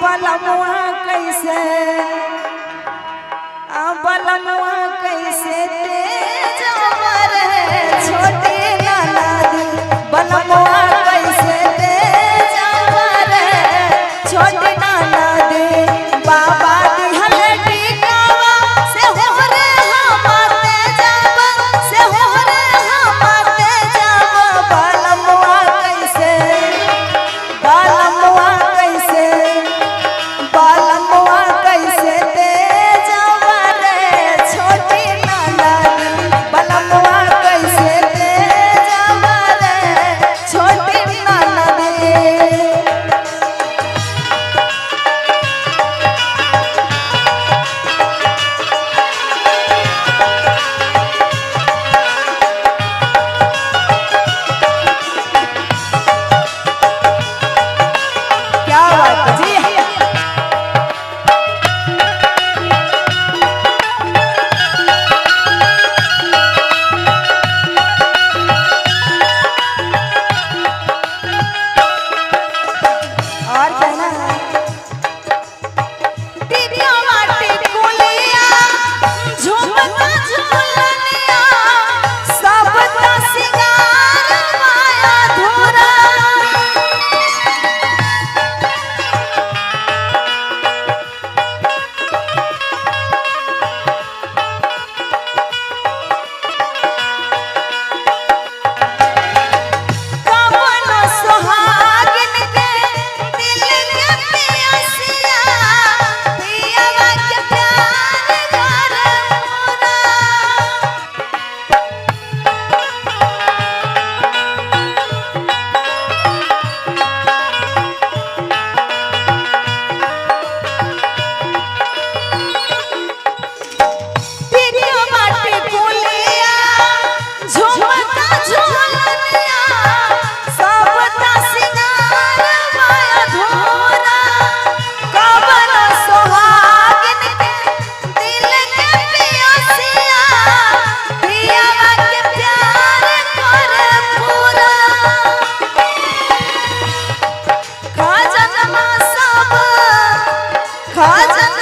बलमुआ कैसे बलमुआ कैसे तेज अमर छोटी ननदी बलमुआ कैसे तेज अमर छोटी ननदी बाबा दिहल टिकावा से हो रे हम तेजब से हो रे हम तेजब बलमुआ कैसे बलमुआ कैसे बलमुआ कैसे तेज अमर छोटी ननदी बलमुआ कैसे तेज अमर छोटी ननदी। क्या बात जी और कहना है दीदिया माटी कुलिया झुमका झुलनिया सब ता सिंगार माया धुरा कवनो सुहागिन के दिल के पियसिया पियवा के प्यार कर मोरा दीदिया माटी कुलिया झुमका झुलनिया सब ता सिंगार माया धोरा कवनो सुहागिन के दिल के पियसिया पियवा के प्यार कर पूरा खजनमा सब खजनमा